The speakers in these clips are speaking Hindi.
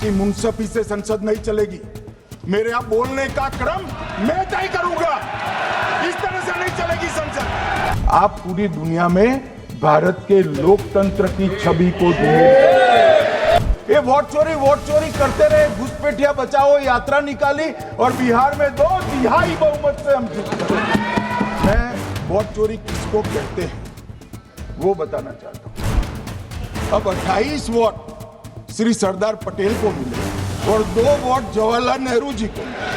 आपकी मुंसफी से संसद नहीं चलेगी। मेरे यहाँ बोलने का क्रम मैं तय करूंगा। इस तरह से नहीं चलेगी संसद। आप पूरी दुनिया में भारत के लोकतंत्र की छवि को ढूंढे। ये वोट चोरी करते रहे, घुसपैठिया बचाओ यात्रा निकाली और बिहार में 2/3 बहुमत से हम जीत गए। मैं वोट चोरी किसको कहते हैं वो बताना चाहता हूं। अब 28 वोट श्री सरदार पटेल को मिले और 2 वोट जवाहरलाल नेहरू जी को मिले।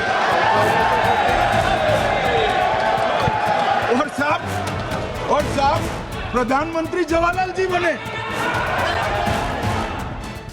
और साहब प्रधानमंत्री जवाहरलाल जी बने।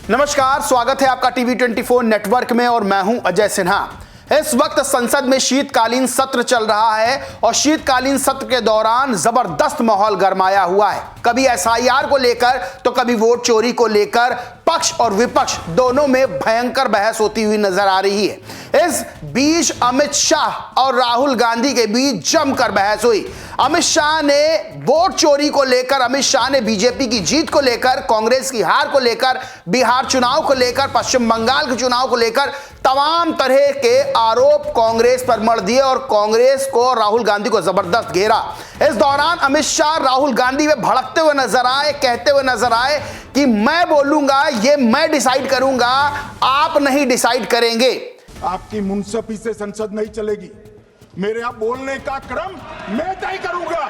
नमस्कार, स्वागत है आपका टीवी 24 नेटवर्क में और मैं हूं अजय सिन्हा। इस वक्त संसद में शीतकालीन सत्र चल रहा है और शीतकालीन सत्र के दौरान जबरदस्त माहौल गरमाया हुआ है। कभी एसआईआर को लेकर तो कभी वोट चोरी को लेकर पक्ष और विपक्ष दोनों में भयंकर बहस होती हुई नजर आ रही है। इस बीच अमित शाह और राहुल गांधी के बीच जमकर बहस हुई। अमित शाह ने वोट चोरी को लेकर, अमित शाह ने बीजेपी की जीत को लेकर, कांग्रेस की हार को लेकर, बिहार चुनाव को लेकर, पश्चिम बंगाल के चुनाव को लेकर तमाम तरह के आरोप कांग्रेस पर मढ़ दिए और कांग्रेस को, राहुल गांधी को जबरदस्त घेरा। इस दौरान अमित शाह राहुल गांधी में भड़कते हुए नजर आए, कहते हुए नजर आए कि मैं बोलूंगा, ये मैं डिसाइड करूंगा, आप नहीं डिसाइड करेंगे। आपकी मुंसफी से संसद नहीं चलेगी। मेरे यहाँ बोलने का क्रम मैं तय करूंगा।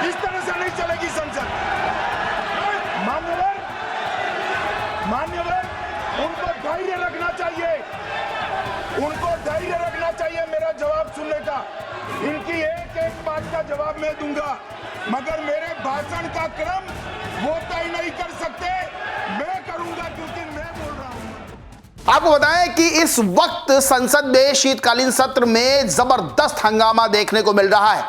इस तरह से नहीं चलेगी संसद। मान्यवर, उनको धैर्य रखना चाहिए। उनको धैर्य रखना चाहिए मेरा जवाब सुनने का। इनकी एक एक बात का जवाब मैं दूंगा, मगर मेरे भाषण का क्रम वो तय नहीं कर सकते, मैं करूंगा क्योंकि मैं बोल रहा हूं। आपको बताएं कि इस वक्त संसद में शीतकालीन सत्र में जबरदस्त हंगामा देखने को मिल रहा है।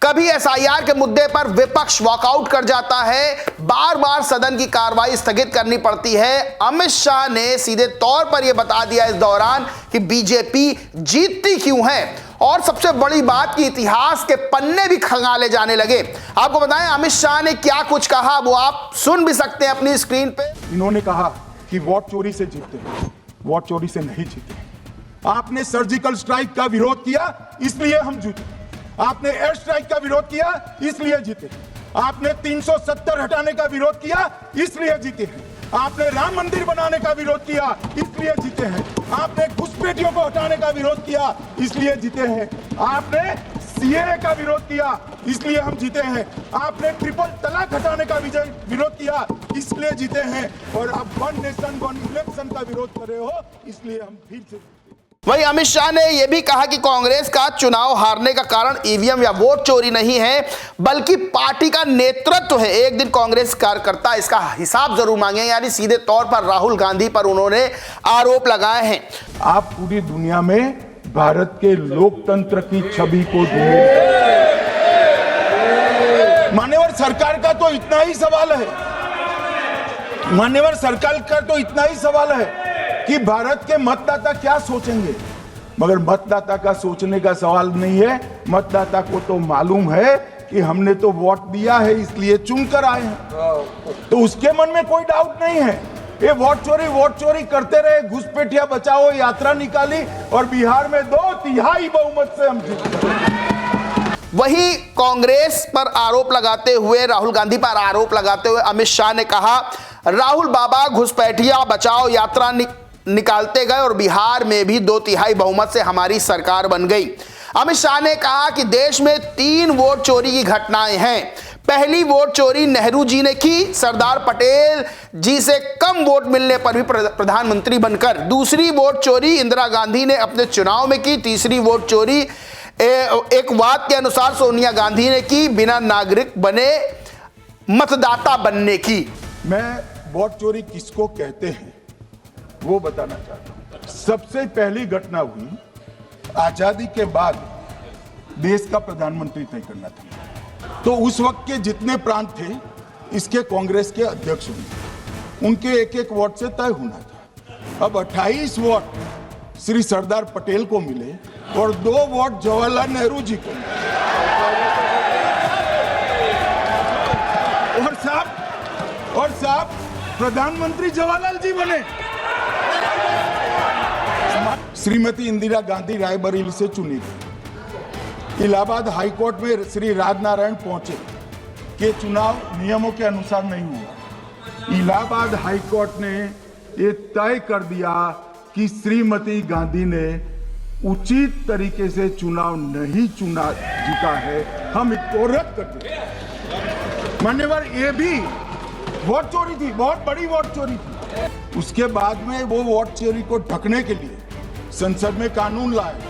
कभी एसआईआर के मुद्दे पर विपक्ष वॉकआउट कर जाता है, बार बार सदन की कार्रवाई स्थगित करनी पड़ती है। अमित शाह ने सीधे तौर पर यह बता दिया इस दौरान कि बीजेपी जीतती क्यों है और सबसे बड़ी बात कि इतिहास के पन्ने भी खंगाले जाने लगे। आपको बताएं अमित शाह ने क्या कुछ कहा, वो आप सुन भी सकते हैं अपनी स्क्रीन पे। इन्होंने कहा कि वोट चोरी से जीते, वोट चोरी से नहीं जीते। आपने सर्जिकल स्ट्राइक का विरोध किया इसलिए हम जीते। आपने एयर स्ट्राइक का विरोध किया इसलिए जीते। आपने 370 हटाने का विरोध किया इसलिए जीते हैं। आपने राम मंदिर बनाने का विरोध किया इसलिए जीते हैं। आपने घुसपैठियों को हटाने का विरोध किया इसलिए जीते हैं। आपने सीएए का विरोध किया इसलिए हम जीते हैं। आपने ट्रिपल तलाक हटाने का विरोध किया इसलिए जीते हैं। और अब वन नेशन वन इलेक्शन का विरोध कर रहे हो इसलिए हम फिर से। वहीं अमित शाह ने यह भी कहा कि कांग्रेस का चुनाव हारने का कारण ईवीएम या वोट चोरी नहीं है, बल्कि पार्टी का नेतृत्व है। एक दिन कांग्रेस कार्यकर्ता इसका हिसाब जरूर मांगे, यानी सीधे तौर पर राहुल गांधी पर उन्होंने आरोप लगाए हैं। आप पूरी दुनिया में भारत के लोकतंत्र की छवि को ढूंढे। मान्यवर सरकार का तो इतना ही सवाल है, मान्यवर सरकार का तो इतना ही सवाल है कि भारत के मतदाता क्या सोचेंगे, मगर मतदाता का सोचने का सवाल नहीं है। मतदाता को तो मालूम है कि हमने तो वोट दिया है इसलिए चुनकर आए हैं, तो उसके मन में कोई डाउट नहीं है। ये वोट चोरी करते रहे, घुसपैठिया बचाओ यात्रा निकाली और बिहार में 2/3 बहुमत से हम जीत गए। वहीं कांग्रेस पर आरोप लगाते हुए, राहुल गांधी पर आरोप लगाते हुए अमित शाह ने कहा, राहुल बाबा घुसपैठिया बचाओ यात्रा निकालते गए और बिहार में भी 2/3 बहुमत से हमारी सरकार बन गई। अमित शाह ने कहा कि देश में 3 वोट चोरी की घटनाएं हैं। पहली वोट चोरी नेहरू जी ने की, सरदार पटेल जी से कम वोट मिलने पर भी प्रधानमंत्री बनकर। दूसरी वोट चोरी इंदिरा गांधी ने अपने चुनाव में की। तीसरी वोट चोरी एक वाद के अनुसार सोनिया गांधी ने की, बिना नागरिक बने मतदाता बनने की। मैं वोट चोरी किसको कहते हैं वो बताना चाहता हूं। सबसे पहली घटना हुई आजादी के बाद, देश का प्रधानमंत्री तय करना था, तो उस वक्त के जितने प्रांत थे इसके कांग्रेस के अध्यक्ष होंगे, उनके एक एक वोट से तय होना था। अब 28 वोट श्री सरदार पटेल को मिले और 2 वोट जवाहरलाल नेहरू जी को मिले। और साहब प्रधानमंत्री जवाहरलाल जी बने। श्रीमती इंदिरा गांधी रायबरेली से चुनी गई। इलाहाबाद हाईकोर्ट में श्री राजनारायण पहुंचे कि चुनाव नियमों के अनुसार नहीं हुआ। इलाहाबाद हाईकोर्ट ने ये तय कर दिया कि श्रीमती गांधी ने उचित तरीके से चुनाव नहीं जीता है, हम इसको रद्द कर दें। मान्यवर, ये भी वोट चोरी थी, बहुत बड़ी वोट चोरी थी। उसके बाद में वो वोट चोरी को ढकने के लिए संसद में कानून लाए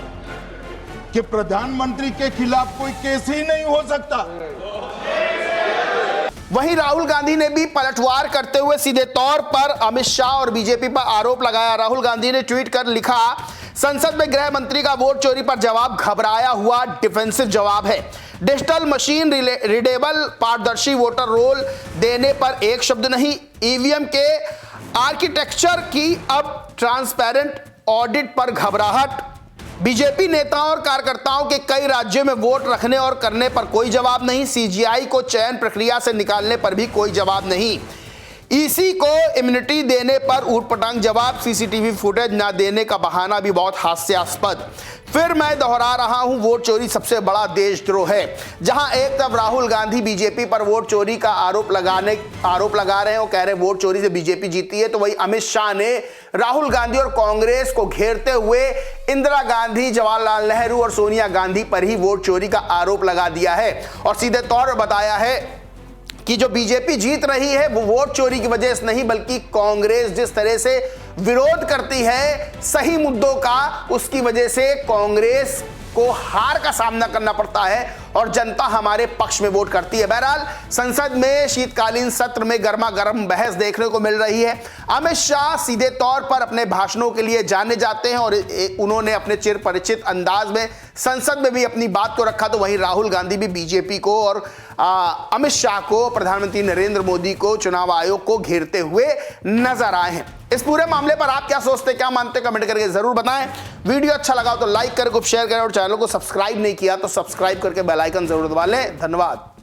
कि प्रधानमंत्री के खिलाफ कोई केस ही नहीं हो सकता। वहीं राहुल गांधी ने भी पलटवार करते हुए सीधे तौर पर अमित शाह और बीजेपी पर आरोप लगाया। राहुल गांधी ने ट्वीट कर लिखा, संसद में गृह मंत्री का वोट चोरी पर जवाब घबराया हुआ डिफेंसिव जवाब है। डिजिटल मशीन रीडेबल पारदर्शी वोटर रोल देने पर एक शब्द नहीं। ईवीएम के आर्किटेक्चर की अब ट्रांसपेरेंट ऑडिट पर घबराहट। बीजेपी नेताओं और कार्यकर्ताओं के कई राज्यों में वोट रखने और करने पर कोई जवाब नहीं। सीजीआई को चयन प्रक्रिया से निकालने पर भी कोई जवाब नहीं। ईसी को इम्यूनिटी देने पर ऊटपटांग जवाब। सीसीटीवी फुटेज न देने का बहाना भी बहुत हास्यास्पद। फिर मैं दोहरा रहा हूं, वोट चोरी सबसे बड़ा देशद्रोह है। जहां एक तरफ राहुल गांधी बीजेपी पर वोट चोरी का आरोप लगा रहे हैं और कह रहे हैं वोट चोरी से बीजेपी जीती है, तो वही अमित शाह ने राहुल गांधी और कांग्रेस को घेरते हुए इंदिरा गांधी, जवाहरलाल नेहरू और सोनिया गांधी पर ही वोट चोरी का आरोप लगा दिया है और सीधे तौर पर बताया है कि जो बीजेपी जीत रही है वो वोट चोरी की वजह से नहीं, बल्कि कांग्रेस जिस तरह से विरोध करती है सही मुद्दों का, उसकी वजह से कांग्रेस को हार का सामना करना पड़ता है और जनता हमारे पक्ष में वोट करती है। बहरहाल संसद में शीतकालीन सत्र में गर्मा गर्म बहस देखने को मिल रही है। अमित शाह सीधे तौर पर अपने भाषणों के लिए जाने जाते हैं और उन्होंने अपने चिर परिचित अंदाज में संसद में भी अपनी बात को रखा, तो वहीं राहुल गांधी भी बीजेपी को और अमित शाह को, प्रधानमंत्री नरेंद्र मोदी को, चुनाव आयोग को घेरते हुए नजर आए हैं। इस पूरे मामले पर आप क्या सोचते, क्या मानते, कमेंट करके जरूर बताएं। वीडियो अच्छा लगा तो लाइक करें, शेयर करें और चैनल को सब्सक्राइब नहीं किया तो सब्सक्राइब करके बेल आइकन जरूर दबा लें। धन्यवाद।